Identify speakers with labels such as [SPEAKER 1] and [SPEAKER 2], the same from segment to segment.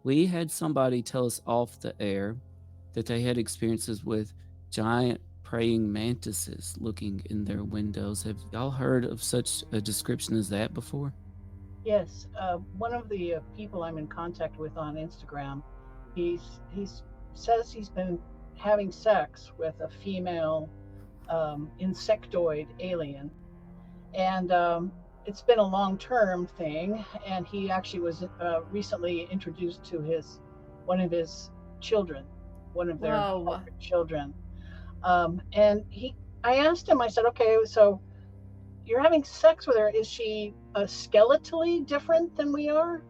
[SPEAKER 1] We had somebody tell us off the air that they had experiences with giant praying mantises looking in their windows. Have y'all heard of such a description as that before?
[SPEAKER 2] Yes, one of the people I'm in contact with on Instagram, he's says he's been having sex with a female insectoid alien, and it's been a long-term thing. And he actually was recently introduced to his one of his children, one of their
[SPEAKER 3] Whoa.
[SPEAKER 2] adopted children, and he. I asked him. I said, "Okay, so you're having sex with her. Is she skeletally different than we are?"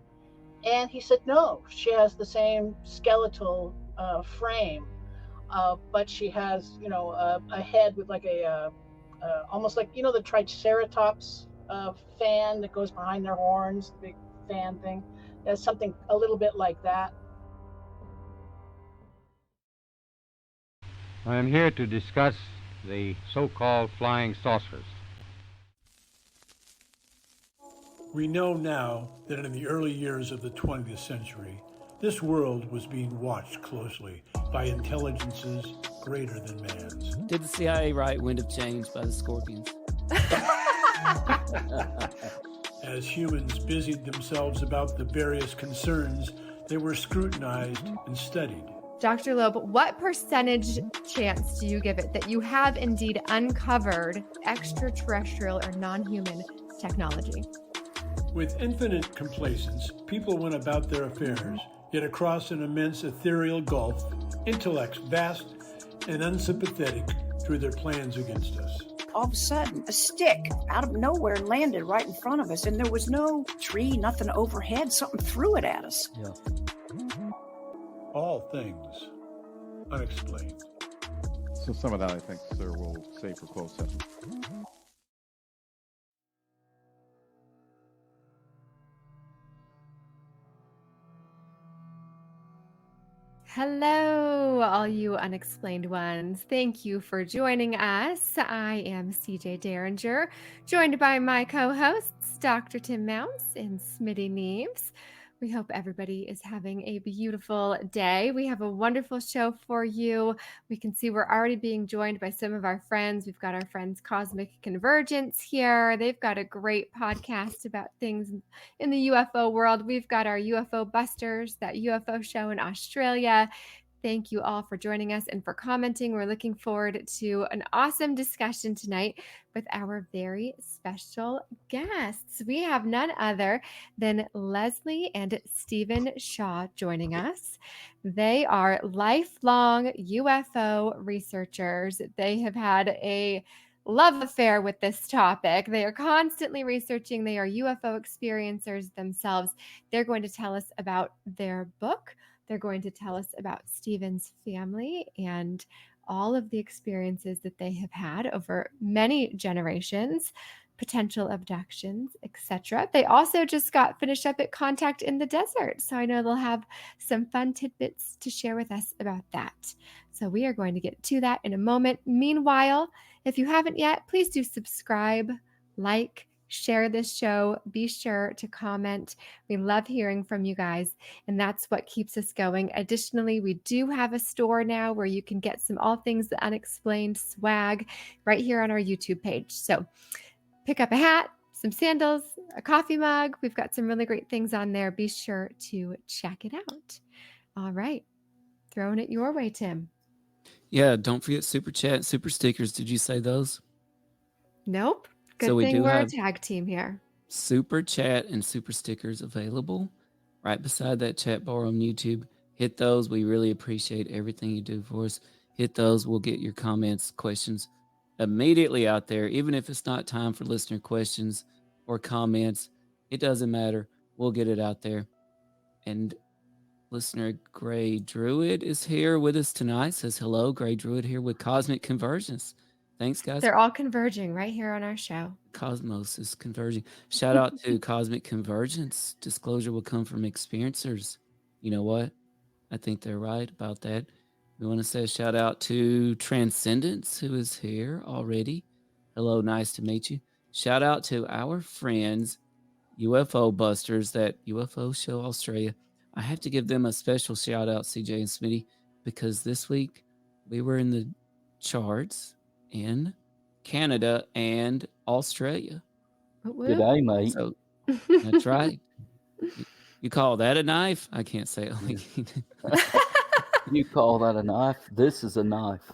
[SPEAKER 2] And he said, no, she has the same skeletal frame, but she has, a head with like almost like, the Triceratops fan that goes behind their horns, the big fan thing. There's something a little bit like that.
[SPEAKER 4] I am here to discuss the so-called flying saucers.
[SPEAKER 5] We know now that in the early years of the 20th century, this world was being watched closely by intelligences greater than man's.
[SPEAKER 1] Did the CIA write Wind of Change by the Scorpions?
[SPEAKER 5] As humans busied themselves about the various concerns, they were scrutinized and studied.
[SPEAKER 3] Dr. Loeb, what percentage chance do you give it that you have indeed uncovered extraterrestrial or non-human technology?
[SPEAKER 5] With infinite complacence, people went about their affairs, yet across an immense ethereal gulf, intellects vast and unsympathetic drew their plans against us.
[SPEAKER 6] All of a sudden, a stick out of nowhere landed right in front of us, and there was no tree, nothing overhead. Something threw it at us.
[SPEAKER 1] Yeah.
[SPEAKER 5] All things unexplained.
[SPEAKER 7] So some of that, I think, sir, we'll save for closed session.
[SPEAKER 3] Hello, all you unexplained ones. Thank you for joining us. I am CJ Derringer, joined by my co-hosts, Dr. Tim Mounts and Smitty Neves. We hope everybody is having a beautiful day. We have a wonderful show for you. We can see we're already being joined by some of our friends. We've got our friends Cosmic Convergence here. They've got a great podcast about things in the UFO world. We've got our UFO Busters, that UFO show in Australia. Thank you all for joining us and for commenting. We're looking forward to an awesome discussion tonight with our very special guests. We have none other than Leslie and Stephen Shaw joining us. They are lifelong UFO researchers. They have had a love affair with this topic. They are constantly researching. They are UFO experiencers themselves. They're going to tell us about their book. They're going to tell us about Stephen's family and all of the experiences that they have had over many generations, potential abductions, etc. They also just got finished up at Contact in the Desert, so I know they'll have some fun tidbits to share with us about that. So we are going to get to that in a moment. Meanwhile, if you haven't yet, please do subscribe, like, share this show. Be sure to comment. We love hearing from you guys, and that's what keeps us going. Additionally, we do have a store now where you can get some All Things Unexplained swag right here on our YouTube page. So pick up a hat, some sandals, a coffee mug. We've got some really great things on there. Be sure to check it out. All right. Throwing it your way, Tim.
[SPEAKER 1] Yeah, don't forget Super Chat, Super Stickers. Did you say those?
[SPEAKER 3] Nope. Good
[SPEAKER 1] So we
[SPEAKER 3] thing
[SPEAKER 1] do
[SPEAKER 3] we're a
[SPEAKER 1] have
[SPEAKER 3] tag team here.
[SPEAKER 1] Super Chat and Super Stickers available right beside that chat bar on YouTube. Hit those. We really appreciate everything you do for us. Hit those. We'll get your comments, questions immediately out there. Even if it's not time for listener questions or comments, it doesn't matter. We'll get it out there. And listener Gray Druid is here with us tonight. Says hello, Gray Druid here with Cosmic Convergence. Thanks, guys.
[SPEAKER 3] They're all converging right here on our show.
[SPEAKER 1] Cosmos is converging. Shout out to Cosmic Convergence. Disclosure will come from experiencers. You know what? I think they're right about that. We want to say a shout out to Transcendence, who is here already. Hello, nice to meet you. Shout out to our friends, UFO Busters, that UFO show Australia. I have to give them a special shout out, CJ and Smitty, because this week we were in the charts in Canada and Australia.
[SPEAKER 8] G'day, mate.
[SPEAKER 1] So that's right. You call that a knife? I can't say it.
[SPEAKER 8] You call that a knife? This is a knife.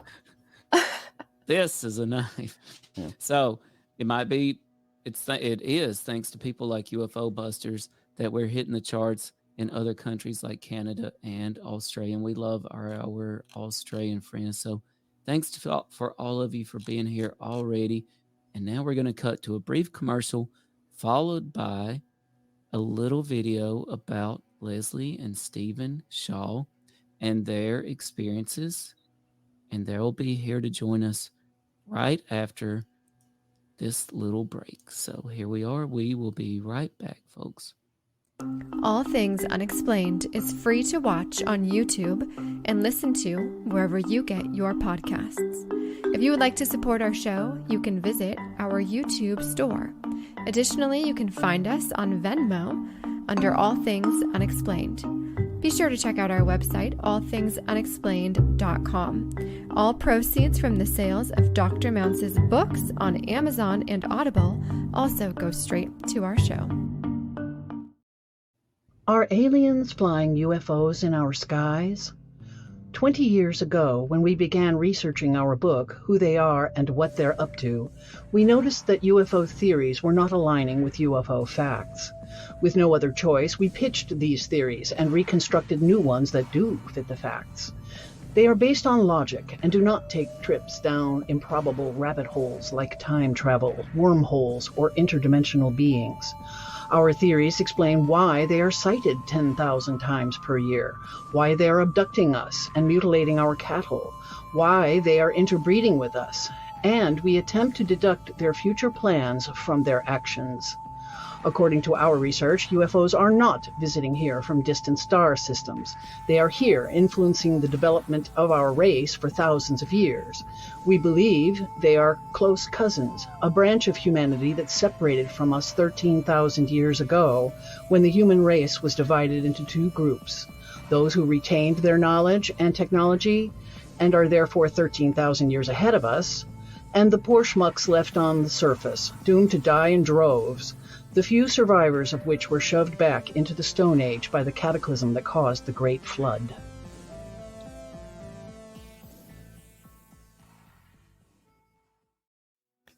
[SPEAKER 1] This is a knife.
[SPEAKER 8] Yeah.
[SPEAKER 1] So it is thanks to people like UFO Busters that we're hitting the charts in other countries like Canada and Australia. And we love our Australian friends. So thanks for all of you for being here already. And now we're going to cut to a brief commercial followed by a little video about Leslie and Stephen Shaw and their experiences. And they'll be here to join us right after this little break. So here we are. We will be right back, folks.
[SPEAKER 3] All Things Unexplained is free to watch on YouTube and listen to wherever you get your podcasts. If you would like to support our show, you can visit our YouTube store. Additionally, you can find us on Venmo under All Things Unexplained. Be sure to check out our website, allthingsunexplained.com. All proceeds from the sales of Dr. Mounce's books on Amazon and Audible also go straight to our show.
[SPEAKER 2] Are aliens flying UFOs in our skies? 20 years ago, when we began researching our book, Who They Are and What They're Up To, we noticed that UFO theories were not aligning with UFO facts. With no other choice, we pitched these theories and reconstructed new ones that do fit the facts. They are based on logic and do not take trips down improbable rabbit holes like time travel, wormholes, or interdimensional beings. Our theories explain why they are sighted 10,000 times per year, why they are abducting us and mutilating our cattle, why they are interbreeding with us, and we attempt to deduct their future plans from their actions. According to our research, UFOs are not visiting here from distant star systems. They are here influencing the development of our race for thousands of years. We believe they are close cousins, a branch of humanity that separated from us 13,000 years ago when the human race was divided into two groups, those who retained their knowledge and technology and are therefore 13,000 years ahead of us, and the poor schmucks left on the surface, doomed to die in droves, the few survivors of which were shoved back into the Stone Age by the cataclysm that caused the Great Flood.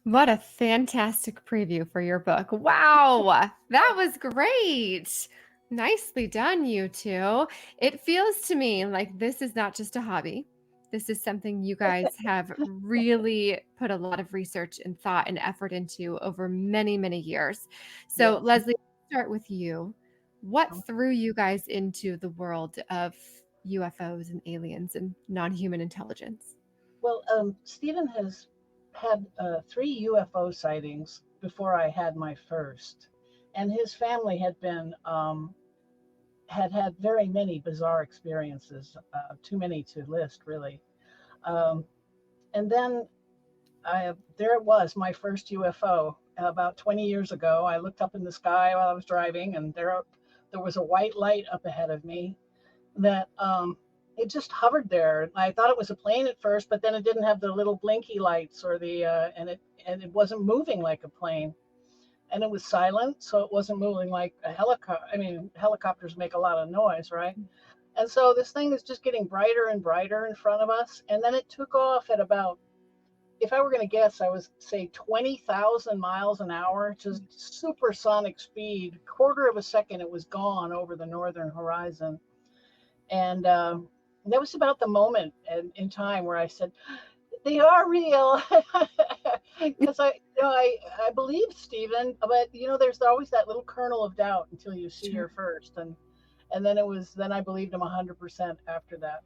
[SPEAKER 3] What a fantastic preview for your book. Wow, that was great. Nicely done, you two. It feels to me like this is not just a hobby. This is something you guys have really put a lot of research and thought and effort into over many, many years. So,
[SPEAKER 2] Yes.
[SPEAKER 3] Leslie, let's start with you. What threw you guys into the world of UFOs and aliens and non-human intelligence?
[SPEAKER 2] Well, Stephen has had 3 UFO sightings before I had my first, and his family had been had very many bizarre experiences, too many to list, really. And then there it was, my first UFO. About 20 years ago, I looked up in the sky while I was driving, and there was a white light up ahead of me that it just hovered there. I thought it was a plane at first, but then it didn't have the little blinky lights or and it wasn't moving like a plane. And it was silent, so it wasn't moving like a helicopter. I mean, helicopters make a lot of noise, right? And so this thing is just getting brighter and brighter in front of us. And then it took off at about, if I were going to guess, I would say 20,000 miles an hour, just supersonic speed. Quarter of a second, it was gone over the northern horizon. And that was about the moment in time where I said, they are real. Because I believe Stephen, but there's always that little kernel of doubt until you see her first, and then I believed him 100% after that.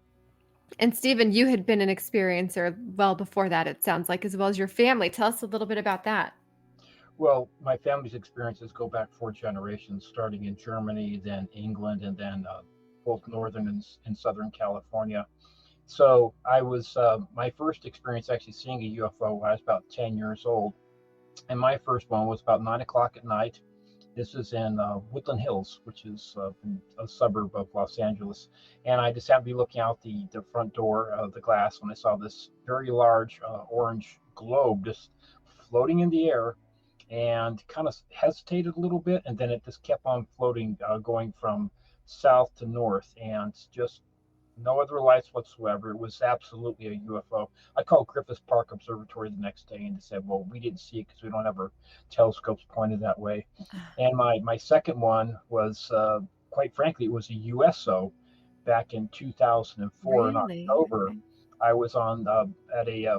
[SPEAKER 3] And Stephen, you had been an experiencer well before that, it sounds like, as well as your family. Tell us a little bit about that.
[SPEAKER 9] Well, my family's experiences go back 4 generations, starting in Germany, then England, and then both northern and southern California. So I was, my first experience actually seeing a UFO, I was about 10 years old. And my first one was about 9 o'clock at night. This is in Woodland Hills, which is a suburb of Los Angeles. And I just happened to be looking out the front door of the glass when I saw this very large orange globe just floating in the air, and kind of hesitated a little bit, and then it just kept on floating, going from south to north, and just no other lights whatsoever. It was absolutely a UFO. I called Griffith Park Observatory the next day and they said, well, we didn't see it because we don't have our telescopes pointed that way. And my second one was, quite frankly, it was a USO back in 2004 in
[SPEAKER 3] Really?
[SPEAKER 9] October.
[SPEAKER 3] Okay.
[SPEAKER 9] I was on at a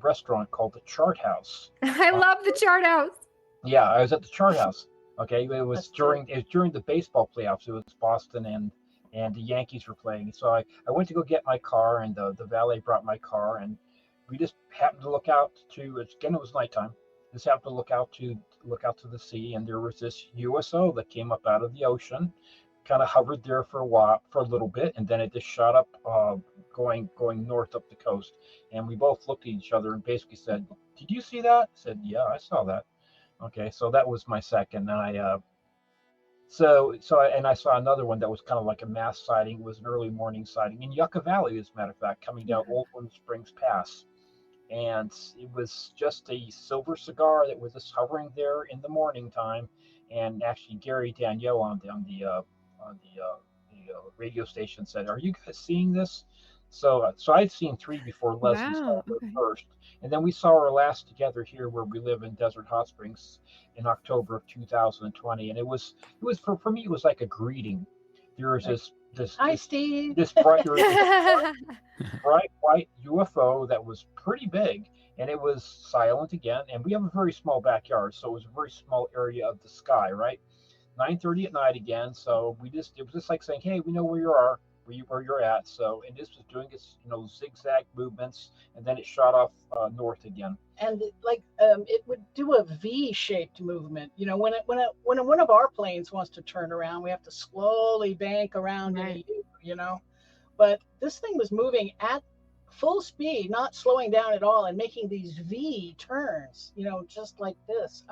[SPEAKER 9] restaurant called the Chart House.
[SPEAKER 3] I love the chart house.
[SPEAKER 9] Yeah, I was at the Chart House. Okay, it was
[SPEAKER 2] That's
[SPEAKER 9] during the baseball playoffs. It was Boston and the Yankees were playing. So I went to go get my car, and the valet brought my car, and we just happened to look out to, again, it was nighttime. Just happened to look out to the sea, and there was this USO that came up out of the ocean, kind of hovered there for a little bit, and then it just shot up, going north up the coast. And we both looked at each other and basically said, "Did you see that?" I said, "Yeah, I saw that." Okay, so that was my second. And I saw another one that was kind of like a mass sighting. It was an early morning sighting in Yucca Valley, as a matter of fact, coming down Old Wind Springs Pass. And it was just a silver cigar that was just hovering there in the morning time. And actually, Gary Danielle on the radio station said, "Are you guys seeing this?" So I'd seen three before Leslie saw
[SPEAKER 3] Wow.
[SPEAKER 9] her
[SPEAKER 3] Okay.
[SPEAKER 9] first, and then we saw our last together here where we live in Desert Hot Springs in October of 2020, and it was for me, it was like a greeting. There was
[SPEAKER 2] Hi, Steve.
[SPEAKER 9] this bright bright white UFO that was pretty big, and it was silent again. And we have a very small backyard, so it was a very small area of the sky, right? 9:30 at night again. So it was just like saying, "Hey, we know where you are, where you're at." So, and this was doing its zigzag movements, and then it shot off north again.
[SPEAKER 2] And it would do a V-shaped movement. When one of our planes wants to turn around, we have to slowly bank around in a
[SPEAKER 3] Right.
[SPEAKER 2] U. But this thing was moving at full speed, not slowing down at all, and making these V turns. Just like this.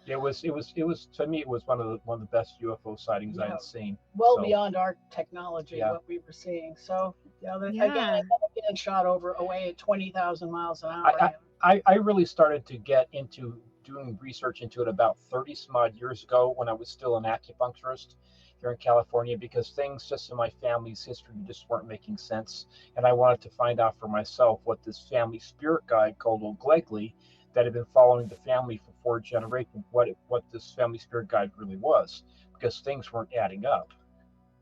[SPEAKER 9] It was to me, it was one of the best UFO sightings I
[SPEAKER 2] Yeah,
[SPEAKER 9] had seen.
[SPEAKER 2] well
[SPEAKER 9] So
[SPEAKER 2] beyond our technology,
[SPEAKER 9] yeah,
[SPEAKER 2] what we were seeing. So again,
[SPEAKER 3] Yeah.
[SPEAKER 2] getting shot away at 20,000 miles an hour.
[SPEAKER 9] I really started to get into doing research into it about 30 some odd years ago when I was still an acupuncturist here in California, because things just in my family's history just weren't making sense. And I wanted to find out for myself what this family spirit guide called Old Glegley, that had been following the family for 4 generations, what this family spirit guide really was, because things weren't adding up.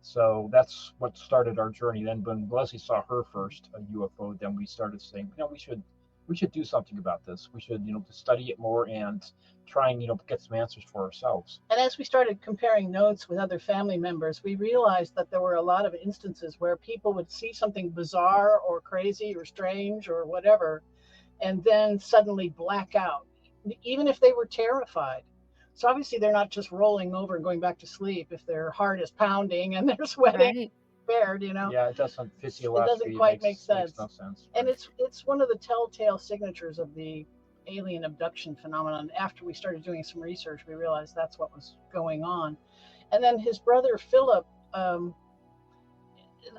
[SPEAKER 9] So that's what started our journey. Then when Leslie saw her first a UFO, then we started saying, we should do something about this. We should, study it more and try and, get some answers for ourselves.
[SPEAKER 2] And as we started comparing notes with other family members, we realized that there were a lot of instances where people would see something bizarre or crazy or strange or whatever, and then suddenly black out, even if they were terrified. So obviously they're not just rolling over and going back to sleep if their heart is pounding and they're sweating.
[SPEAKER 3] Right.
[SPEAKER 9] Yeah, it doesn't physiologically.
[SPEAKER 2] It doesn't quite make sense.
[SPEAKER 9] Makes no sense.
[SPEAKER 2] And it's one of the telltale signatures of the alien abduction phenomenon. After we started doing some research, we realized that's what was going on. And then his brother Philip,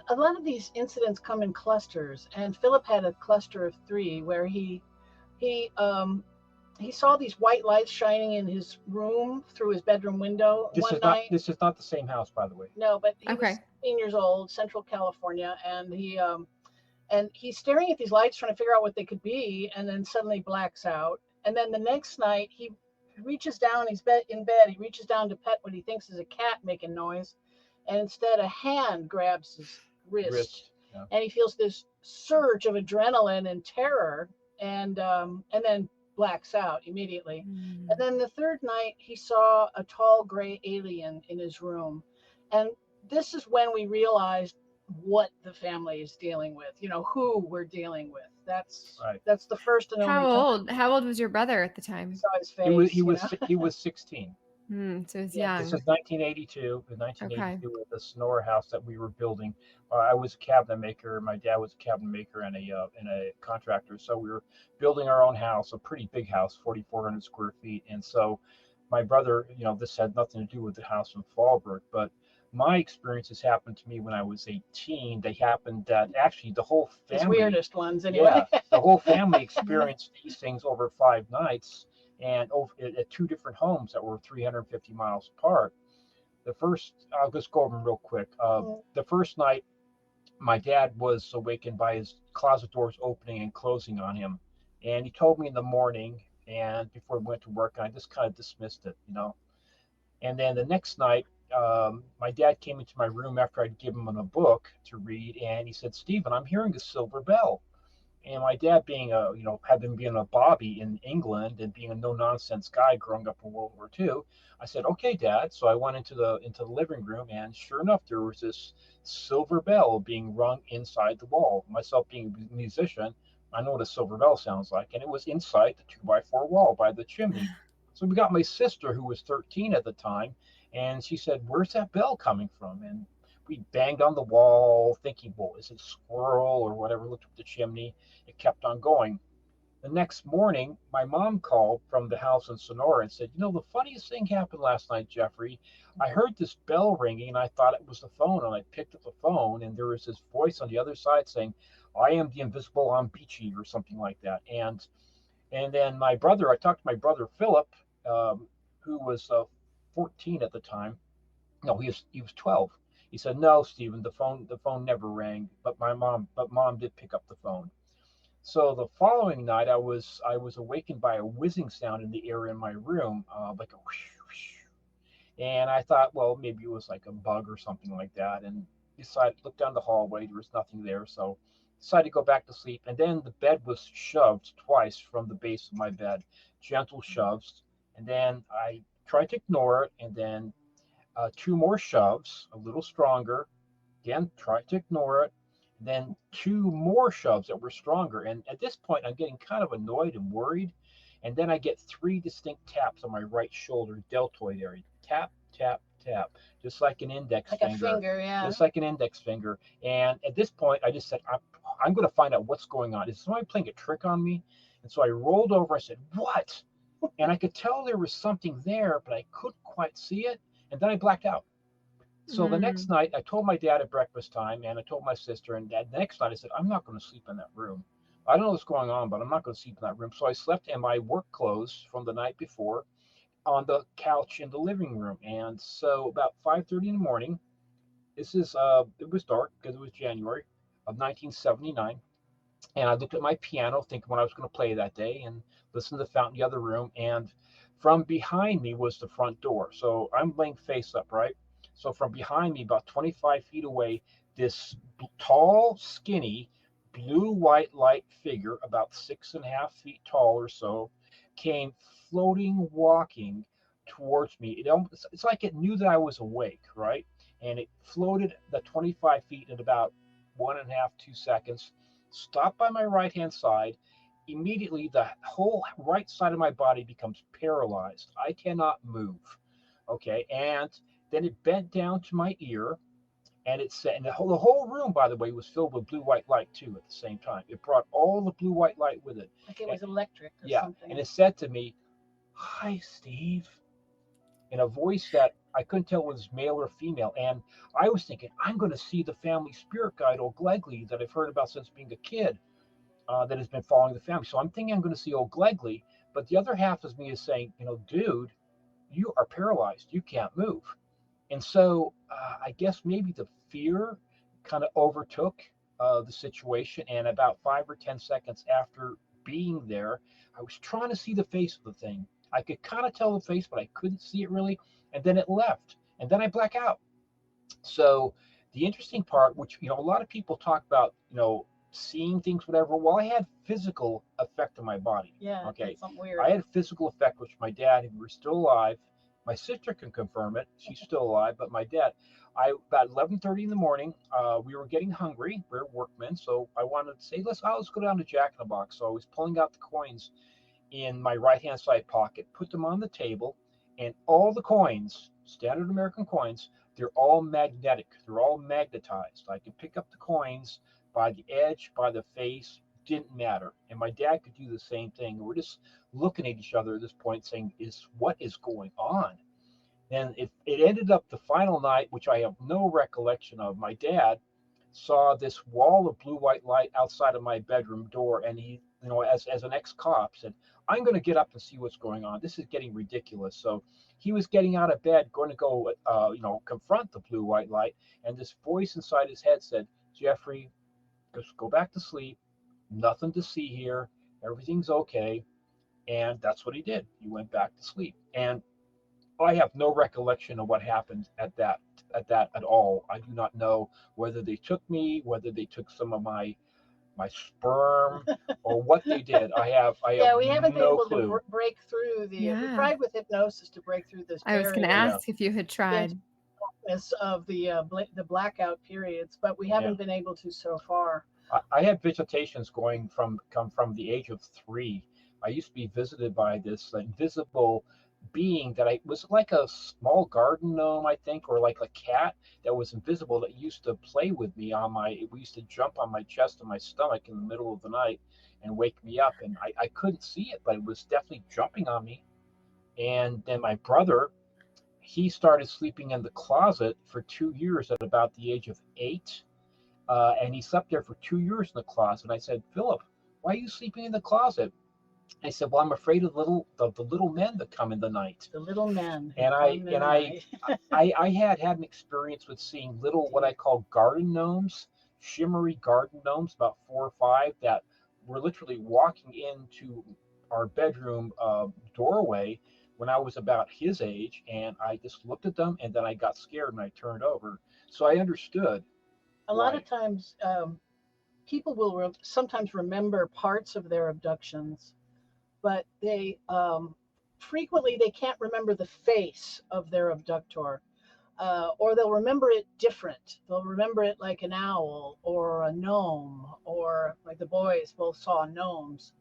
[SPEAKER 2] a lot of these incidents come in clusters, and Philip had a cluster of 3 where he saw these white lights shining in his room through his bedroom window one night.
[SPEAKER 9] This is not the same house, by the way.
[SPEAKER 2] No, but he
[SPEAKER 3] Okay.
[SPEAKER 2] was 16 years old, Central California, and he's staring at these lights trying to figure out what they could be, and then suddenly blacks out. And then the next night he reaches down, he's in bed, he reaches down to pet what he thinks is a cat making noise, and instead a hand grabs his wrist.
[SPEAKER 9] Yeah.
[SPEAKER 2] And he feels this surge of adrenaline and terror, and then blacks out immediately. And then the third night he saw a tall gray alien in his room. And this is when we realized what the family is dealing with, who we're dealing with. That's
[SPEAKER 9] right.
[SPEAKER 2] That's the first and only time.
[SPEAKER 3] How old was your brother at the time?
[SPEAKER 2] Saw his face,
[SPEAKER 9] he was 16.
[SPEAKER 3] So it was young.
[SPEAKER 9] This is 1982. In 1982,
[SPEAKER 3] Okay.
[SPEAKER 9] with the Sonora house that we were building. I was a cabinet maker. My dad was a cabinet maker and a contractor. So we were building our own house, a pretty big house, 4,400 square feet. And so my brother, this had nothing to do with the house in Fallbrook, but my experiences happened to me when I was 18. They happened that actually the whole
[SPEAKER 2] His
[SPEAKER 9] family,
[SPEAKER 2] weirdest ones, anyway.
[SPEAKER 9] the whole family experienced these things over 5 nights and over at 2 different homes that were 350 miles apart. The first, I'll just go over them real quick. The first night, my dad was awakened by his closet doors opening and closing on him. And he told me in the morning and before he went to work, and I just kind of dismissed it. And then the next night, my dad came into my room after I'd given him a book to read, and he said, "Stephen, I'm hearing a silver bell." And my dad, being had been being a Bobby in England and being a no nonsense guy growing up in World War II, I said, "Okay, Dad." So I went into the living room, and sure enough, there was this silver bell being rung inside the wall. Myself being a musician, I know what a silver bell sounds like, and it was inside the 2x4 wall by the chimney. So we got my sister, who was 13 at the time, and she said, "Where's that bell coming from?" And we banged on the wall, thinking, well, is it a squirrel or whatever? Looked up the chimney. It kept on going. The next morning, my mom called from the house in Sonora and said, "The funniest thing happened last night, Jeffrey. I heard this bell ringing, and I thought it was the phone, and I picked up the phone, and there was this voice on the other side saying, 'I am the invisible on Beachy,' or something like that." And then my brother, I talked to my brother Philip, who was 14 at the time. No, he was 12. He said, "No, Stephen, the phone never rang, but mom did pick up the phone." So the following night, I was awakened by a whizzing sound in the air in my room, like a whoosh, whoosh. And I thought, well, maybe it was like a bug or something like that. And decided, looked down the hallway, there was nothing there, so decided to go back to sleep. And then the bed was shoved twice from the base of my bed, gentle shoves. And then I tried to ignore it, and then 2 more shoves, a little stronger. Again, tried to ignore it. Then 2 more shoves that were stronger. And at this point, I'm getting kind of annoyed and worried. And then I get 3 distinct taps on my right shoulder, deltoid area. Tap, tap, tap, just like an index
[SPEAKER 2] like
[SPEAKER 9] finger.
[SPEAKER 2] A finger, yeah.
[SPEAKER 9] Just like an index finger. And at this point, I just said, I'm going to find out what's going on. Is somebody playing a trick on me? And so I rolled over. I said, "What?" And I could tell there was something there, but I couldn't quite see it. And then I blacked out. So the next night, I told my dad at breakfast time, and I told my sister, and the next night I said, "I'm not going to sleep in that room. I don't know what's going on, but I'm not going to sleep in that room." So I slept in my work clothes from the night before on the couch in the living room. And so about 5:30 in the morning, it was dark because it was January of 1979. And I looked at my piano, thinking what I was going to play that day, and listened to the fountain in the other room. And from behind me was the front door. So I'm laying face up, right? So from behind me, about 25 feet away, this tall, skinny, blue-white light figure, about 6.5 feet tall or so, came floating, walking towards me. It's like it knew that I was awake, right? And it floated the 25 feet in about 1.5, 2 seconds, stopped by my right-hand side. Immediately, the whole right side of my body becomes paralyzed. I cannot move. Okay, and then it bent down to my ear, and it said, and the whole room, by the way, was filled with blue-white light too at the same time. It brought all the blue-white light with it.
[SPEAKER 2] Like it was electric or
[SPEAKER 9] Yeah,
[SPEAKER 2] something.
[SPEAKER 9] and it said to me, "Hi, Steve," in a voice that I couldn't tell was male or female. And I was thinking, I'm going to see the family spirit guide, Old Glegley, that I've heard about since being a kid, that has been following the family. So I'm thinking I'm going to see Old Glegley. But the other half of me is saying, dude, you are paralyzed. You can't move. And so I guess maybe the fear kind of overtook the situation. And about 5 or 10 seconds after being there, I was trying to see the face of the thing. I could kind of tell the face, but I couldn't see it really. And then it left. And then I black out. So the interesting part, which, a lot of people talk about, seeing things, whatever. Well, I had physical effect on my body.
[SPEAKER 2] Yeah.
[SPEAKER 9] Okay.
[SPEAKER 2] Something weird.
[SPEAKER 9] I had a physical effect, which my dad, if we were still alive, my sister can confirm it. She's still alive, but my dad, about 11:30 in the morning, we were getting hungry. We're workmen, so I wanted to say, let's go down to Jack in the Box. So I was pulling out the coins in my right-hand side pocket, put them on the table, and all the coins, standard American coins, they're all magnetic. They're all magnetized. I can pick up the coins by the edge, by the face, didn't matter. And my dad could do the same thing. We're just looking at each other at this point saying, what is going on? And it ended up the final night, which I have no recollection of. My dad saw this wall of blue-white light outside of my bedroom door, and he, as an ex-cop, said, I'm going to get up and see what's going on. This is getting ridiculous. So he was getting out of bed, going to go, confront the blue-white light, and this voice inside his head said, Jeffrey, just go back to sleep. Nothing to see here. Everything's okay. And that's what he did. He went back to sleep. And I have no recollection of what happened at that at all. I do not know whether they took me, whether they took some of my sperm, or what they did. I have
[SPEAKER 2] we haven't been able
[SPEAKER 9] clue.
[SPEAKER 2] to break through we tried with hypnosis to break through this.
[SPEAKER 3] I was going to ask if you had tried
[SPEAKER 2] of the blackout periods, but we haven't been able to so far.
[SPEAKER 9] I had visitations come from the age of 3. I used to be visited by this invisible being that was like a small garden gnome, I think, or like a cat that was invisible that used to play with me we used to jump on my chest and my stomach in the middle of the night and wake me up. And I couldn't see it, but it was definitely jumping on me. And then my brother, he started sleeping in the closet for 2 years at about the age of 8. And he slept there for 2 years in the closet. And I said, Philip, why are you sleeping in the closet? I said, well, I'm afraid of the little men that come in the night.
[SPEAKER 2] The little men.
[SPEAKER 9] And I had an experience with seeing little, what I call garden gnomes, shimmery garden gnomes, about 4 or 5, that were literally walking into our bedroom doorway when I was about his age. And I just looked at them, and then I got scared and I turned over. So I understood.
[SPEAKER 2] A lot of times, people will sometimes remember parts of their abductions, but they frequently they can't remember the face of their abductor, or they'll remember it different. They'll remember it like an owl or a gnome, or like the boys both saw gnomes.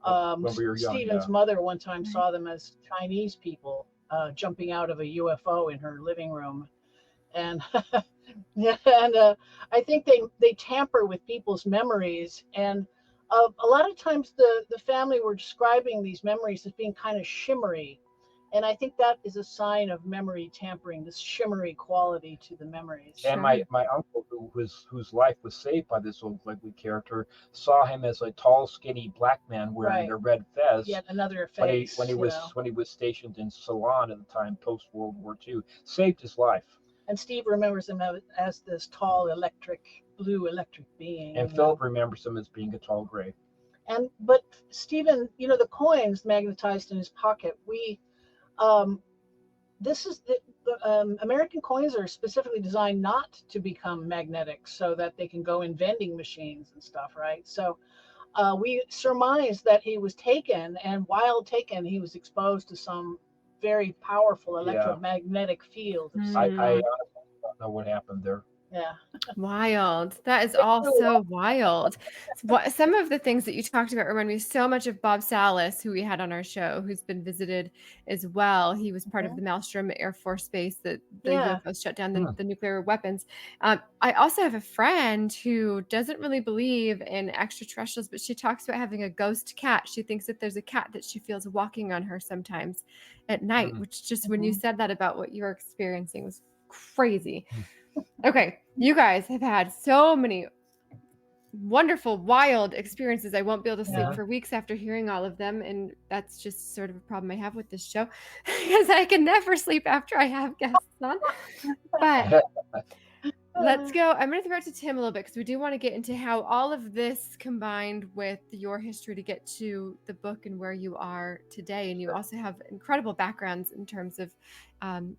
[SPEAKER 9] When we were young,
[SPEAKER 2] Stephen's mother one time saw them as Chinese people jumping out of a UFO in her living room. And I think they tamper with people's memories. And a lot of times the family were describing these memories as being kind of shimmery. And I think that is a sign of memory tampering, this shimmery quality to the memories.
[SPEAKER 9] And my uncle, whose life was saved by this old ugly character, saw him as a tall, skinny black man wearing a red fez.
[SPEAKER 2] Yet another face.
[SPEAKER 9] When he was stationed in Ceylon at the time, post World War II, saved his life.
[SPEAKER 2] And Steve remembers him as this tall, blue electric being.
[SPEAKER 9] And Philip remembers him as being a tall gray.
[SPEAKER 2] But Stephen, the coins magnetized in his pocket. This is the American coins are specifically designed not to become magnetic, so that they can go in vending machines and stuff, right? So we surmise that he was taken, and while taken, he was exposed to some very powerful electromagnetic field.
[SPEAKER 9] I honestly don't know what happened there.
[SPEAKER 2] Yeah.
[SPEAKER 3] Wild. That is all so wild. Some of the things that you talked about remind me so much of Bob Salas, who we had on our show, who's been visited as well. He was part of the Maestro Air Force Base that the UFOs shut down the nuclear weapons. I also have a friend who doesn't really believe in extraterrestrials, but she talks about having a ghost cat. She thinks that there's a cat that she feels walking on her sometimes at night, which just when you said that about what you're experiencing was crazy. Okay, you guys have had so many wonderful, wild experiences. I won't be able to sleep for weeks after hearing all of them, and that's just sort of a problem I have with this show, because I can never sleep after I have guests on. But let's go. I'm going to throw it to Tim a little bit, because we do want to get into how all of this combined with your history to get to the book and where you are today. And you also have incredible backgrounds in terms of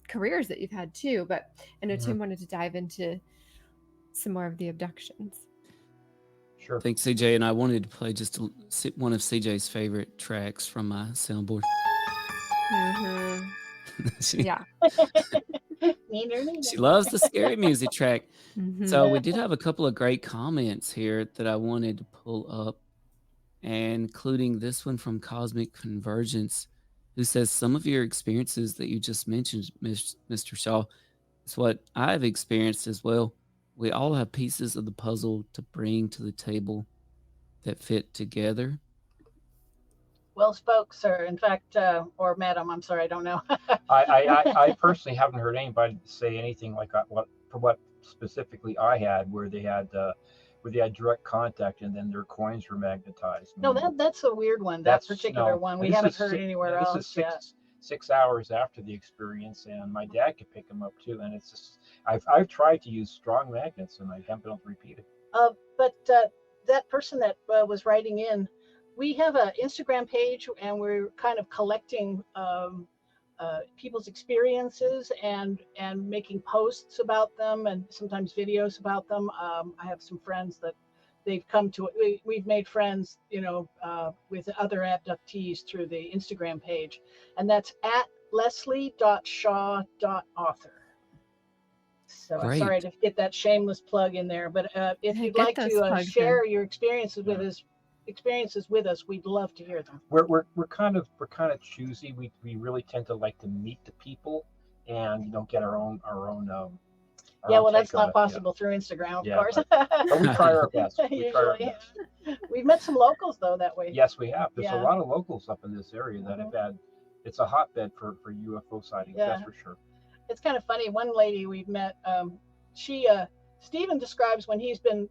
[SPEAKER 3] careers that you've had too. But I know Tim wanted to dive into some more of the abductions.
[SPEAKER 9] Sure.
[SPEAKER 1] Thanks, CJ. And I wanted to play just one of CJ's favorite tracks from my soundboard.
[SPEAKER 3] Yeah.
[SPEAKER 1] She loves the scary music track. So we did have a couple of great comments here that I wanted to pull up, including this one from Cosmic Convergence, who says, some of your experiences that you just mentioned, Mr. Shaw, is what I've experienced as well. We all have pieces of the puzzle to bring to the table. that fit together.
[SPEAKER 2] Well spoke, sir. In fact, or madam, I'm sorry, I don't know.
[SPEAKER 9] I personally haven't heard anybody say anything like what specifically I had, where they had direct contact and then their coins were magnetized.
[SPEAKER 2] No, that's a weird one. That particular one we haven't heard anywhere else.
[SPEAKER 9] This is 6 hours after the experience, and my dad could pick them up too. And it's just I've tried to use strong magnets, and I haven't been able to repeat it.
[SPEAKER 2] But that person that was writing in, we have an Instagram page, and we're kind of collecting people's experiences and making posts about them, and sometimes videos about them. I have some friends that they've come to. We've made friends, with other abductees through the Instagram page, and that's at leslie.shaw.author. So
[SPEAKER 1] Great.
[SPEAKER 2] sorry to get that shameless plug in there, but if you'd like to share your experiences with us, we'd love to hear them.
[SPEAKER 9] We're kind of choosy. We really tend to like to meet the people and get our own
[SPEAKER 2] well, that's not possible through Instagram, of course.
[SPEAKER 9] But we try our best.
[SPEAKER 2] We've met some locals though that way.
[SPEAKER 9] Yes, we have. There's a lot of locals up in this area that have had. It's a hotbed for UFO sightings. Yeah. That's for sure.
[SPEAKER 2] It's kind of funny. One lady we've met, Stephen describes when he's been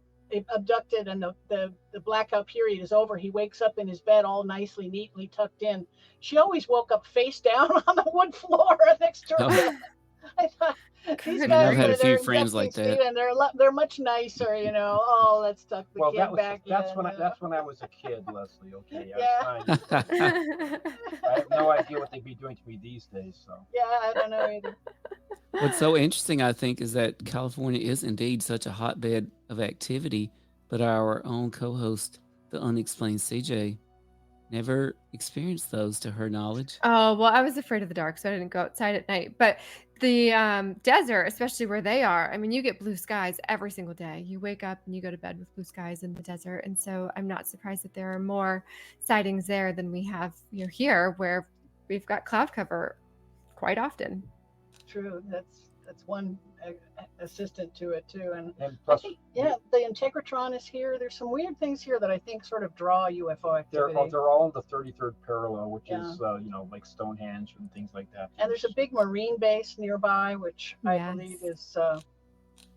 [SPEAKER 2] abducted and the blackout period is over, he wakes up in his bed all nicely, neatly tucked in. She always woke up face down on the wood floor next to her bed. I thought, these guys,
[SPEAKER 1] I've had a few friends like that,
[SPEAKER 2] and they're much nicer, Oh, let's tuck the kid back.
[SPEAKER 9] That's when I was a kid, Leslie. Okay, I have no idea what they'd be doing to me these days. So
[SPEAKER 2] yeah, I don't know either.
[SPEAKER 1] What's so interesting, I think, is that California is indeed such a hotbed of activity, but our own co-host, the Unexplained CJ, never experienced those to her knowledge.
[SPEAKER 3] Oh, well, I was afraid of the dark, so I didn't go outside at night. But the desert, especially where they are, I mean, you get blue skies every single day. You wake up and you go to bed with blue skies in the desert. And so I'm not surprised that there are more sightings there than we have here, where we've got cloud cover quite often.
[SPEAKER 2] True. That's one assistant to it too, and
[SPEAKER 9] plus,
[SPEAKER 2] I think, the Integratron is here. There's some weird things here that I think sort of draw UFO activity.
[SPEAKER 9] They're all in the 33rd parallel, which is like Stonehenge and things like that.
[SPEAKER 2] And there's a big marine base nearby, which I believe is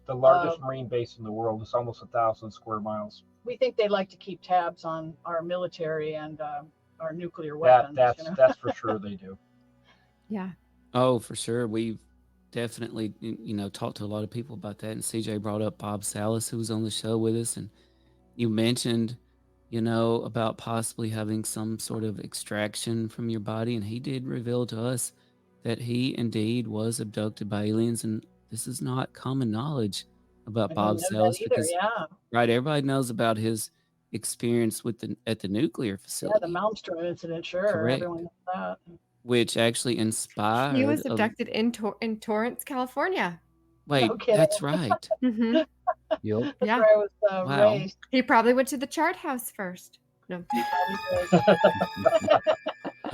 [SPEAKER 9] the largest marine base in the world. It's almost 1,000 square miles.
[SPEAKER 2] We think they like to keep tabs on our military and our nuclear weapons.
[SPEAKER 9] That's for sure they do.
[SPEAKER 3] Yeah.
[SPEAKER 1] Oh, for sure. We've definitely, talked to a lot of people about that. And CJ brought up Bob Salas, who was on the show with us. And you mentioned, about possibly having some sort of extraction from your body. And he did reveal to us that he indeed was abducted by aliens. And this is not common knowledge about Bob Salas because, right, everybody knows about his experience at the nuclear facility.
[SPEAKER 2] Yeah, the Maestro incident, sure.
[SPEAKER 1] Correct.
[SPEAKER 2] Everyone knows that.
[SPEAKER 1] Which actually inspired.
[SPEAKER 3] He was abducted in Torrance, California.
[SPEAKER 1] Wait, that's right.
[SPEAKER 3] Mm-hmm.
[SPEAKER 2] Yep. That's where I was raised.
[SPEAKER 3] He probably went to the chart house first. No.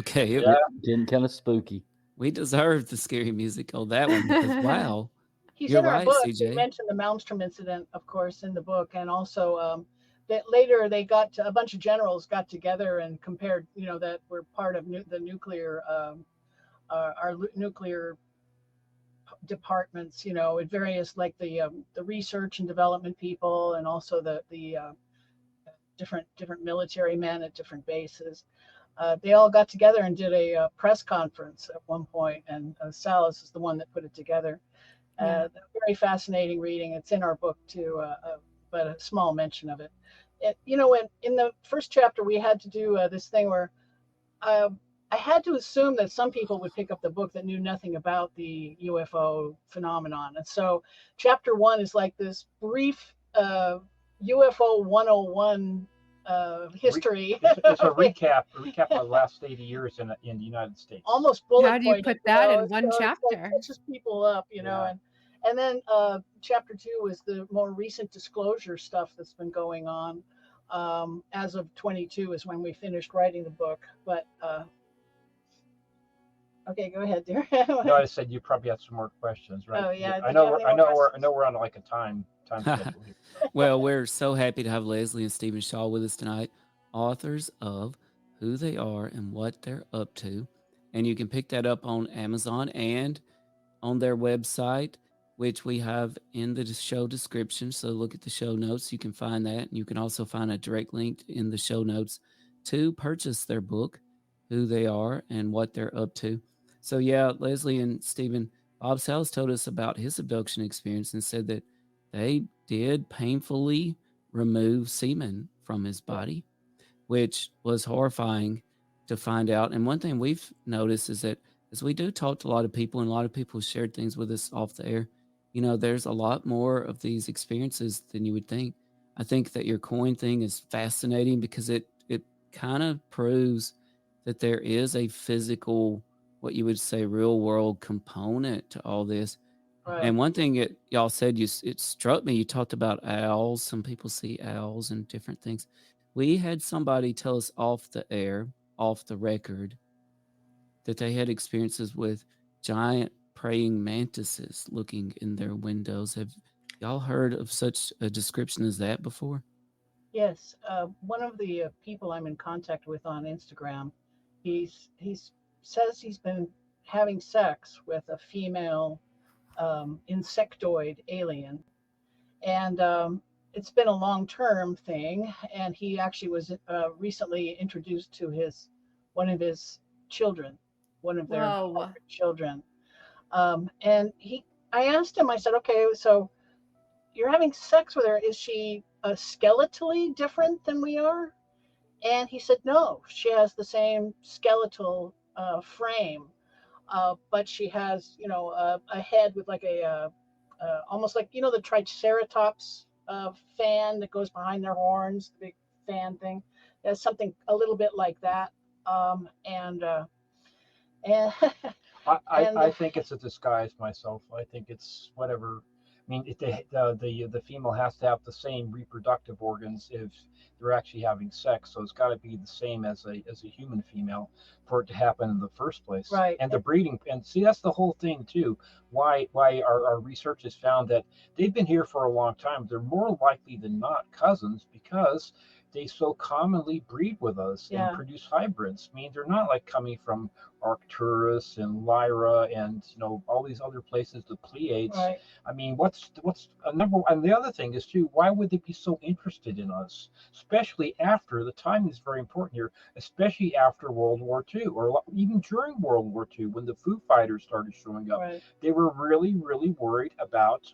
[SPEAKER 1] Okay.
[SPEAKER 8] Getting kind of spooky.
[SPEAKER 1] We deserved the scary music on that one because, wow.
[SPEAKER 2] You're in our book. CJ. We mentioned the Maelstrom incident, of course, in the book, and also that later they a bunch of generals got together and compared, that were part of the nuclear, our nuclear departments, at various, like the research and development people, and also the different military men at different bases. They all got together and did a press conference at one point, and Salas is the one that put it together. Very fascinating reading. It's in our book too, but a small mention of it. In the first chapter, we had to do this thing where I had to assume that some people would pick up the book that knew nothing about the UFO phenomenon. And so chapter 1 is like this brief UFO 101 history.
[SPEAKER 9] It's a recap of the last 80 years in the United States.
[SPEAKER 2] Almost bullet
[SPEAKER 3] point. How do you put that in one chapter?
[SPEAKER 2] It catches people up, and then chapter 2 was the more recent disclosure stuff that's been going on. As of 22 is when we finished writing the book. But Okay, go ahead, dear.
[SPEAKER 9] No, I said you probably have some more questions, right?
[SPEAKER 2] Oh yeah,
[SPEAKER 9] I
[SPEAKER 2] did you have
[SPEAKER 9] know.
[SPEAKER 2] any
[SPEAKER 9] I
[SPEAKER 2] more
[SPEAKER 9] know. I
[SPEAKER 2] questions?
[SPEAKER 9] know we're on like a time schedule here. So.
[SPEAKER 1] Well, we're so happy to have Leslie and Stephen Shaw with us tonight, authors of Who They Are and What They're Up To. And you can pick that up on Amazon and on their website, which we have in the show description. So look at the show notes. You can find that. And you can also find a direct link in the show notes to purchase their book, Who They Are and What They're Up To. So, yeah, Leslie and Stephen, Bob Salas told us about his abduction experience and said that they did painfully remove semen from his body, which was horrifying to find out. And one thing we've noticed is that as we do talk to a lot of people, and a lot of people shared things with us off the air, there's a lot more of these experiences than you would think. I think that your coin thing is fascinating because it kind of proves that there is a physical, what you would say, real world component to all this.
[SPEAKER 2] Right.
[SPEAKER 1] And one thing that y'all said, it struck me. You talked about owls. Some people see owls and different things. We had somebody tell us off the air, off the record, that they had experiences with giant praying mantises looking in their windows. Have y'all heard of such a description as that before?
[SPEAKER 2] Yes, one of the people I'm in contact with on Instagram, he's says he's been having sex with a female insectoid alien, and it's been a long-term thing. And he actually was recently introduced to one of his children, one of their
[SPEAKER 3] Whoa.
[SPEAKER 2] children, and I asked him. I said, "Okay, so you're having sex with her. Is she skeletally different than we are?" And he said, "No, she has the same skeletal frame, but she has, a head with like almost like, the Triceratops fan that goes behind their horns, the big fan thing. There's something a little bit like that." And
[SPEAKER 9] I think it's a disguise myself. I think it's whatever. I mean, the female has to have the same reproductive organs if they're actually having sex, so it's got to be the same as a human female for it to happen in the first place.
[SPEAKER 2] Right.
[SPEAKER 9] And the breeding, and see, that's the whole thing too. Why our research has found that they've been here for a long time. They're more likely than not cousins because they so commonly breed with us
[SPEAKER 2] Yeah.
[SPEAKER 9] and produce hybrids. I mean, they're not like coming from Arcturus and Lyra and all these other places, the Pleiades.
[SPEAKER 2] Right.
[SPEAKER 9] I mean, what's a number? And the other thing is too, why would they be so interested in us, especially after the timing is very important here, especially after World War II or even during World War II when the Foo Fighters started showing up.
[SPEAKER 2] Right.
[SPEAKER 9] They were really worried about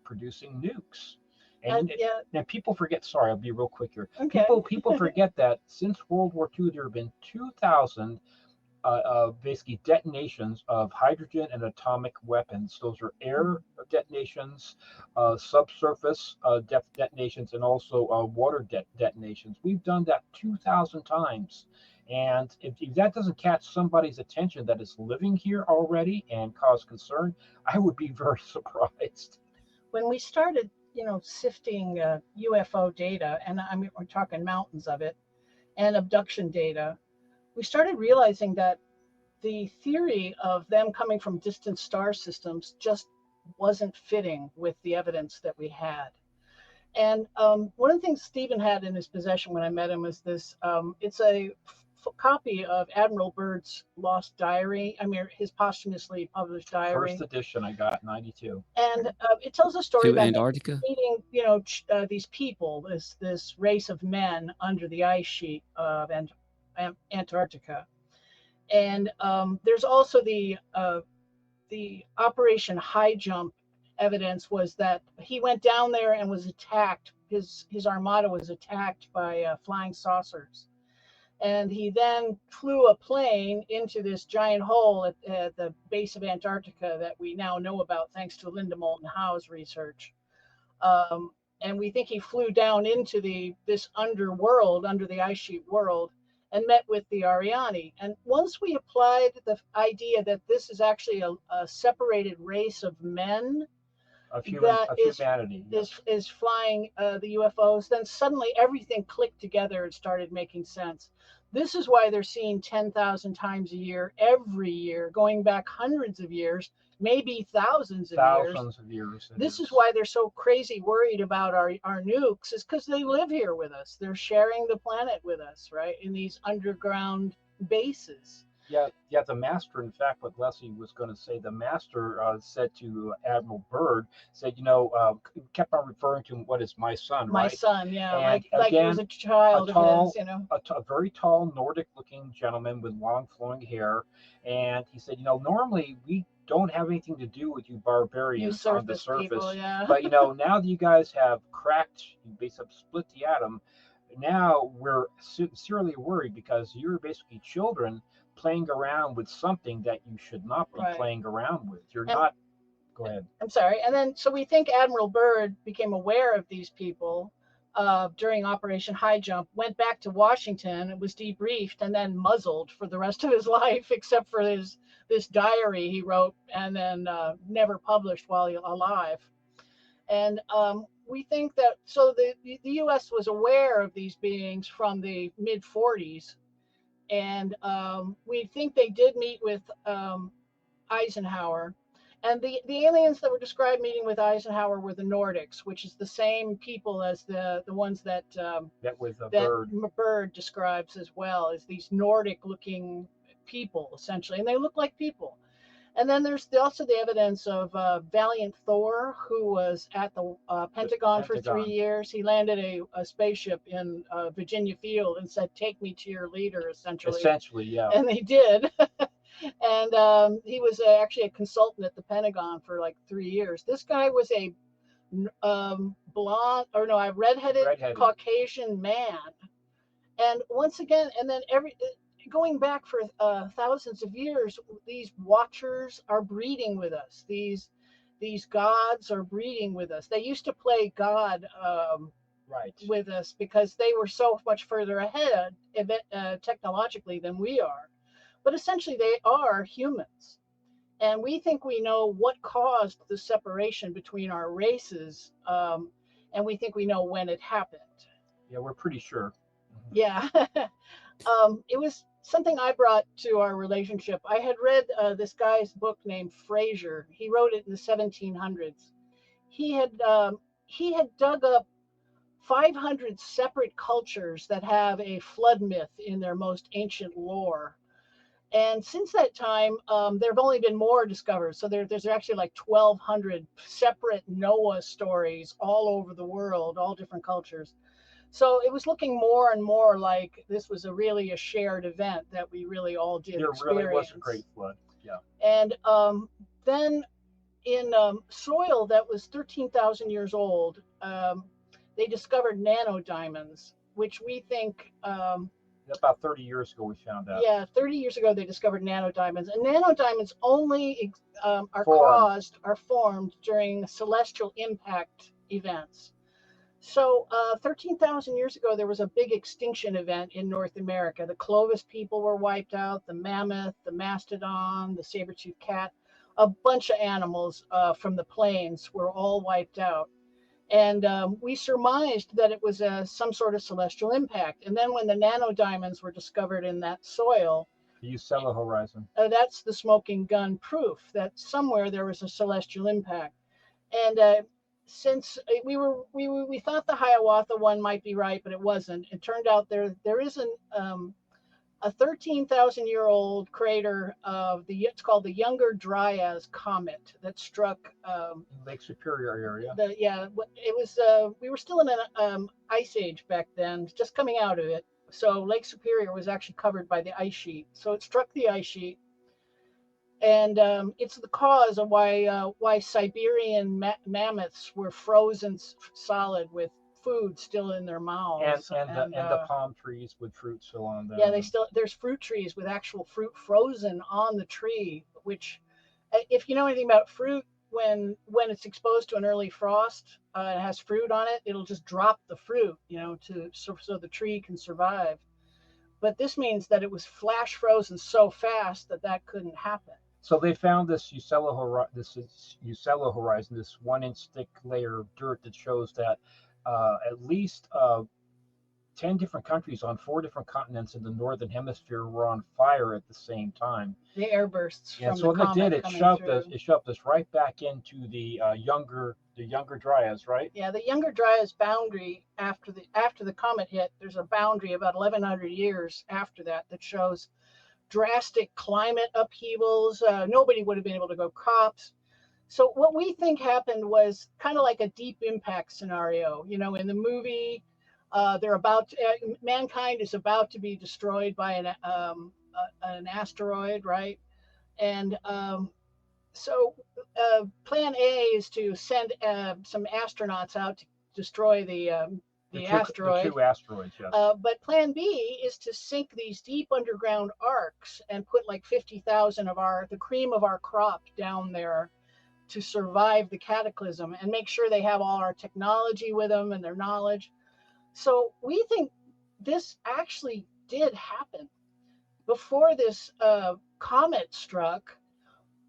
[SPEAKER 9] producing nukes. And, and people forget. Sorry, I'll be real quick here.
[SPEAKER 2] Okay.
[SPEAKER 9] People forget that since World War II, there have been 2,000 basically detonations of hydrogen and atomic weapons. Those are air detonations, subsurface detonations, and also water detonations. We've done that 2,000 times. And if that doesn't catch somebody's attention that is living here already and cause concern, I would be very surprised.
[SPEAKER 2] When we started, sifting UFO data, and we're talking mountains of it, and abduction data, we started realizing that the theory of them coming from distant star systems just wasn't fitting with the evidence that we had. And one of the things Stephen had in his possession when I met him was this. It's a copy of Admiral Byrd's lost diary. I mean, his posthumously published diary.
[SPEAKER 9] First edition I got, 92.
[SPEAKER 2] And it tells a story
[SPEAKER 1] To
[SPEAKER 2] about
[SPEAKER 1] Antarctica?
[SPEAKER 2] meeting, these people, this race of men under the ice sheet of Antarctica. And there's also the Operation High Jump evidence was that he went down there and was attacked. His armada was attacked by flying saucers. And he then flew a plane into this giant hole at the base of Antarctica that we now know about thanks to Linda Moulton Howe's research. And we think he flew down into this underworld, under the ice sheet world, and met with the Ariani. And once we applied the idea that this is actually a separated race of men
[SPEAKER 9] of humanity
[SPEAKER 2] is flying the UFOs, then suddenly everything clicked together and started making sense. This is why they're seen 10,000 times a year, every year, going back hundreds of years, maybe thousands of years.
[SPEAKER 9] Thousands of years.
[SPEAKER 2] This is why they're so crazy worried about our nukes, is because they live here with us. They're sharing the planet with us, right? In these underground bases.
[SPEAKER 9] Yeah, the Master, in fact, what Leslie was going to say, the Master said to Admiral Byrd, said, kept on referring to him, what is my son,
[SPEAKER 2] My
[SPEAKER 9] right?
[SPEAKER 2] son, yeah,
[SPEAKER 9] And
[SPEAKER 2] like he
[SPEAKER 9] again,
[SPEAKER 2] was a child of his,
[SPEAKER 9] a very tall Nordic-looking gentleman with long flowing hair. And he said, normally we don't have anything to do with you barbarians on the surface.
[SPEAKER 2] People, yeah.
[SPEAKER 9] But, now that you guys have cracked, you basically split the atom, now we're sincerely worried because you're basically children playing around with something that you should not be playing around with. You're not. Go ahead.
[SPEAKER 2] I'm sorry. And then, so we think Admiral Byrd became aware of these people during Operation High Jump, went back to Washington, was debriefed, and then muzzled for the rest of his life, except for this diary he wrote and then never published while alive. And we think that, so the U.S. was aware of these beings from the mid 40s. And we think they did meet with Eisenhower. And the aliens that were described meeting with Eisenhower were the Nordics, which is the same people as the ones that Byrd describes as well, as these Nordic-looking people, essentially. And they look like people. And then there's also the evidence of Valiant Thor, who was at the Pentagon for 3 years. He landed a spaceship in Virginia Field and said, "Take me to your leader," essentially.
[SPEAKER 9] Essentially, yeah.
[SPEAKER 2] And they did. And he was actually a consultant at the Pentagon for like 3 years. This guy was a redheaded Caucasian man. And once again, and then going back for thousands of years, these watchers are breeding with us. These gods are breeding with us. They used to play God with us because they were so much further ahead technologically than we are. But essentially, they are humans. And we think we know what caused the separation between our races. And we think we know when it happened.
[SPEAKER 9] Yeah, we're pretty sure.
[SPEAKER 2] Yeah. It was something I brought to our relationship. I had read this guy's book named Fraser. He wrote it in the 1700s. He had dug up 500 separate cultures that have a flood myth in their most ancient lore. And since that time, there have only been more discovered. So there's actually like 1,200 separate Noah stories all over the world, all different cultures. So it was looking more and more like this was really a shared event that we really all did experience.
[SPEAKER 9] There really was a great flood, yeah.
[SPEAKER 2] And then in soil that was 13,000 years old, they discovered nanodiamonds, which we think...
[SPEAKER 9] about 30 years ago we found out.
[SPEAKER 2] Yeah, 30 years ago they discovered nanodiamonds. And nanodiamonds only are formed during celestial impact events. So 13,000 years ago, there was a big extinction event in North America. The Clovis people were wiped out, the mammoth, the mastodon, the saber-toothed cat, a bunch of animals from the plains were all wiped out. And we surmised that it was some sort of celestial impact. And then when the nanodiamonds were discovered in that soil,
[SPEAKER 9] the Usella horizon.
[SPEAKER 2] That's the smoking gun proof that somewhere there was a celestial impact. And since we thought the Hiawatha one might be right, but it wasn't. It turned out there is a 13,000-year-old crater of it's called the Younger Dryas comet that struck
[SPEAKER 9] Lake Superior area.
[SPEAKER 2] It was we were still in an ice age back then, just coming out of it. So Lake Superior was actually covered by the ice sheet. So it struck the ice sheet. And it's the cause of why Siberian mammoths were frozen solid with food still in their mouths.
[SPEAKER 9] And the palm trees with fruit still on them.
[SPEAKER 2] Yeah, there's fruit trees with actual fruit frozen on the tree, which, if you know anything about fruit, when it's exposed to an early frost, it has fruit on it, it'll just drop the fruit, so the tree can survive. But this means that it was flash frozen so fast that couldn't happen.
[SPEAKER 9] So they found this Usella horizon, this 1-inch thick layer of dirt that shows that at least 10 different countries on 4 different continents in the northern hemisphere were on fire at the same time.
[SPEAKER 2] The airbursts
[SPEAKER 9] And
[SPEAKER 2] from
[SPEAKER 9] so
[SPEAKER 2] the
[SPEAKER 9] what it did,
[SPEAKER 2] comet
[SPEAKER 9] it
[SPEAKER 2] coming
[SPEAKER 9] shoved
[SPEAKER 2] through.
[SPEAKER 9] us right back into the younger Dryas, right?
[SPEAKER 2] Yeah, the Younger Dryas boundary after the comet hit. There's a boundary about 1,100 years after that shows drastic climate upheavals. Nobody would have been able to grow crops. So what we think happened was kind of like a deep impact scenario. You know, in the movie, mankind is about to be destroyed by an asteroid, right? And so plan A is to send some astronauts out to destroy the asteroid.
[SPEAKER 9] The 2 asteroids, yes.
[SPEAKER 2] But plan B is to sink these deep underground arcs and put like 50,000 of the cream of our crop down there to survive the cataclysm and make sure they have all our technology with them and their knowledge. So we think this actually did happen before this comet struck.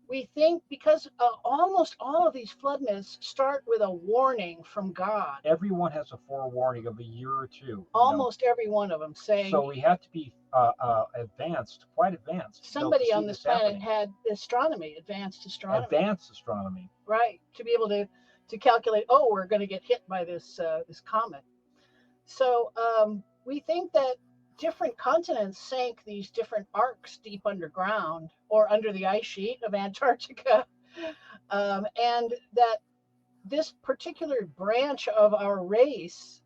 [SPEAKER 2] We think because almost all of these flood myths start with a warning from God.
[SPEAKER 9] Everyone has a forewarning of a year or two.
[SPEAKER 2] Almost every one of them saying.
[SPEAKER 9] So we have to be quite advanced.
[SPEAKER 2] Somebody on this planet had astronomy, advanced astronomy.
[SPEAKER 9] Advanced astronomy.
[SPEAKER 2] Right, to be able to calculate, oh, we're going to get hit by this comet. So we think that different continents sank these different arcs deep underground or under the ice sheet of Antarctica, and that this particular branch of our race,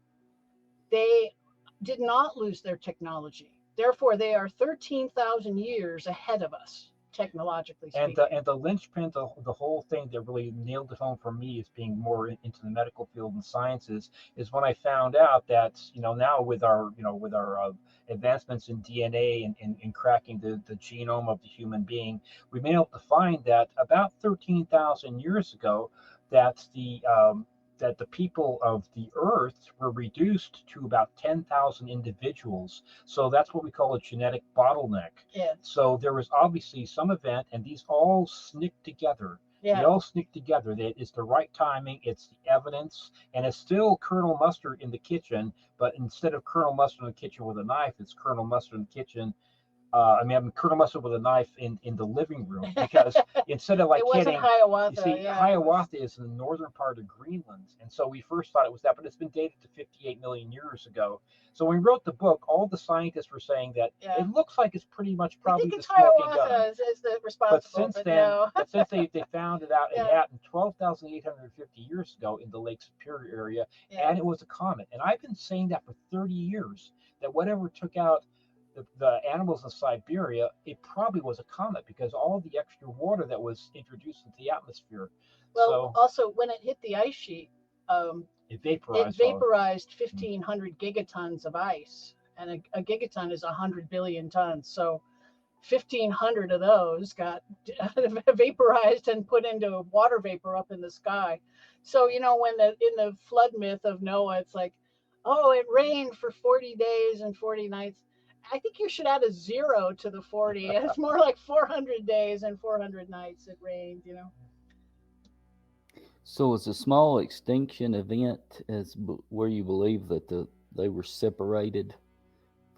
[SPEAKER 2] they did not lose their technology. Therefore, they are 13,000 years ahead of us, technologically speaking.
[SPEAKER 9] And the linchpin, the whole thing that really nailed it home for me as being more into the medical field and sciences is when I found out that, now with our advancements in DNA and cracking the genome of the human being, we've been able to find that about 13,000 years ago, that the people of the earth were reduced to about 10,000 individuals. So that's what we call a genetic bottleneck.
[SPEAKER 2] Yeah.
[SPEAKER 9] So there was obviously some event, and these all snicked together.
[SPEAKER 2] Yeah.
[SPEAKER 9] They all snick together. It's the right timing, it's the evidence, and it's still Colonel Mustard in the kitchen, but instead of Colonel Mustard in the kitchen with a knife, it's Colonel Mustard in the kitchen. I'm Colonel Mustard with a knife in the living room, because instead of like hitting,
[SPEAKER 2] Hiawatha,
[SPEAKER 9] you see, Hiawatha is in the northern part of Greenland, and so we first thought it was that, but it's been dated to 58 million years ago. So when we wrote the book, all the scientists were saying that it looks like it's pretty much probably the smoking gun.
[SPEAKER 2] Is the responsible,
[SPEAKER 9] but since they found it out, it happened 12,850 years ago in the Lake Superior area, and it was a comet. And I've been saying that for 30 years, that whatever took out the animals in Siberia, it probably was a comet, because all the extra water that was introduced into the atmosphere.
[SPEAKER 2] Well, also when it hit the ice sheet,
[SPEAKER 9] it vaporized.
[SPEAKER 2] 1,500 gigatons of ice, and a gigaton is 100 billion tons. So 1,500 of those got vaporized and put into water vapor up in the sky. So when in the flood myth of Noah, it's like, oh, it rained for 40 days and 40 nights. I think you should add a 0 to the 40. It's more like 400 days and 400 nights it rained,
[SPEAKER 8] So it's a small extinction event where you believe that they were separated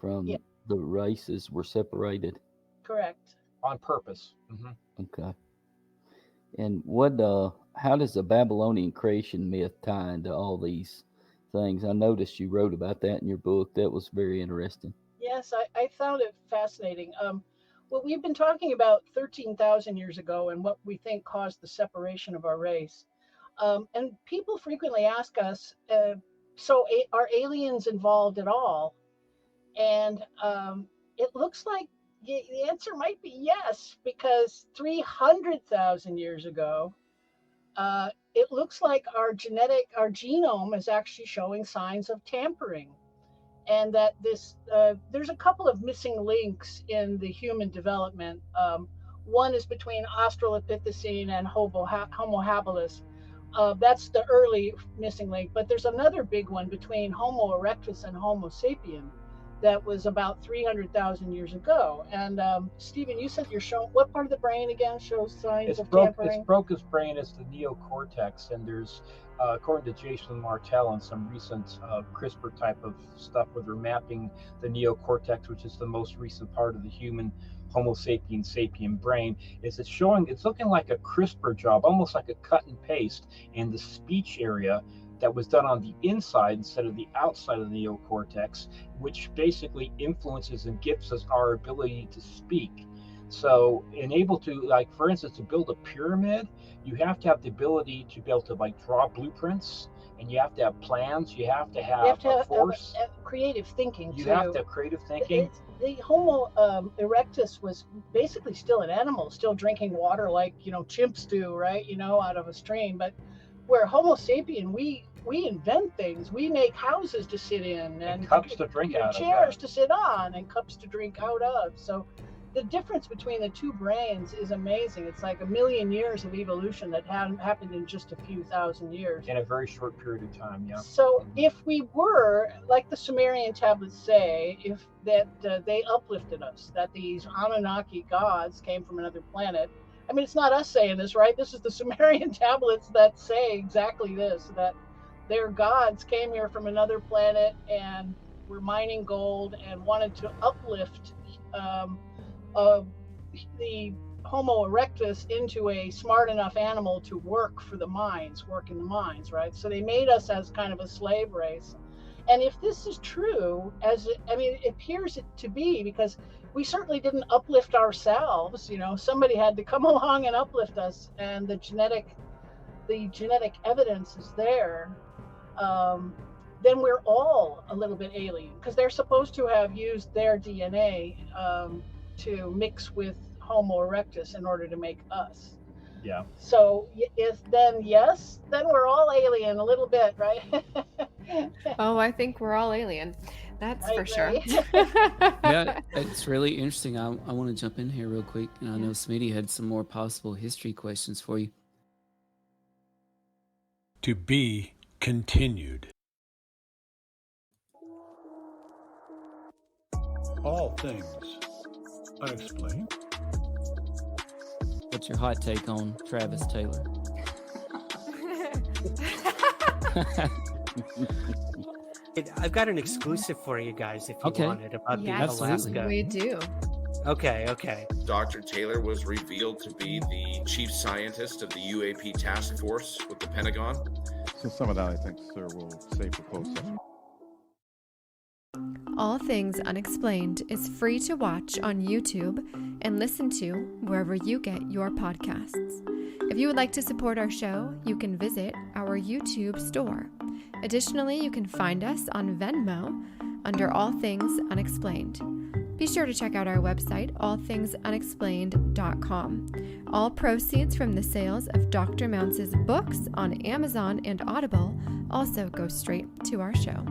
[SPEAKER 8] from the races were separated?
[SPEAKER 2] Correct.
[SPEAKER 9] On purpose. Mm-hmm.
[SPEAKER 8] Okay. And how does the Babylonian creation myth tie into all these things? I noticed you wrote about that in your book. That was very interesting.
[SPEAKER 2] Yes, I found it fascinating. Well, we've been talking about 13,000 years ago and what we think caused the separation of our race. And people frequently ask us, so are aliens involved at all? And it looks like the answer might be yes, because 300,000 years ago, it looks like our genome is actually showing signs of tampering. And that there's a couple of missing links in the human development. One is between Australopithecine and Homo habilis. That's the early missing link. But there's another big one between Homo erectus and Homo sapien. that was about 300,000 years ago. And Stephen, you said you're showing what part of the brain again shows signs of tampering?
[SPEAKER 9] Its Broca's brain is the neocortex, and there's, according to Jason Martell and some recent CRISPR type of stuff where they're mapping the neocortex, which is the most recent part of the human Homo sapiens sapien brain, it's looking like a CRISPR job, almost like a cut and paste, and the speech area that was done on the inside instead of the outside of the neocortex, which basically influences and gives us our ability to speak. So, and able to, like, for instance, to build a pyramid, you have to have the ability to be able to, like, draw blueprints, and you have to have plans, you have to have a force.
[SPEAKER 2] Creative thinking,
[SPEAKER 9] you
[SPEAKER 2] too.
[SPEAKER 9] have to have creative thinking.
[SPEAKER 2] The Homo erectus was basically still an animal, still drinking water like, chimps do, right? Out of a stream. But where Homo sapien, we invent things. We make houses to sit in and
[SPEAKER 9] cups to drink out of.
[SPEAKER 2] Chairs to sit on and cups to drink out of. So the difference between the two brains is amazing. It's like a million years of evolution that happened in just a few thousand years.
[SPEAKER 9] In a very short period of time, yeah.
[SPEAKER 2] So if we were, like the Sumerian tablets say, if they uplifted us, that these Anunnaki gods came from another planet. I mean, it's not us saying this, right? This is the Sumerian tablets that say exactly this, that their gods came here from another planet and were mining gold and wanted to uplift the Homo erectus into a smart enough animal to work in the mines, right? So they made us as kind of a slave race. And if this is true, it appears it to be, because we certainly didn't uplift ourselves, somebody had to come along and uplift us, and the genetic evidence is there, then we're all a little bit alien, because they're supposed to have used their DNA to mix with Homo erectus in order to make us.
[SPEAKER 9] Yeah.
[SPEAKER 2] So then we're all alien a little bit, right?
[SPEAKER 3] Oh, I think we're all alien. That's for sure.
[SPEAKER 1] Yeah, it's really interesting. I want to jump in here real quick. And I know Smitty had some more possible history questions for you.
[SPEAKER 5] To be continued. All things unexplained.
[SPEAKER 1] What's your hot take on Travis Taylor?
[SPEAKER 10] I've got an exclusive for you guys if you want it about the Alaska.
[SPEAKER 3] We do.
[SPEAKER 10] Okay.
[SPEAKER 11] Dr. Taylor was revealed to be the chief scientist of the UAP task force with the Pentagon.
[SPEAKER 7] So some of that, I think, sir, we'll save for closed session.
[SPEAKER 3] All Things Unexplained is free to watch on YouTube and listen to wherever you get your podcasts. If you would like to support our show, you can visit our YouTube store. Additionally, you can find us on Venmo under All Things Unexplained. Be sure to check out our website, allthingsunexplained.com. All proceeds from the sales of Dr. Mounce's books on Amazon and Audible also go straight to our show.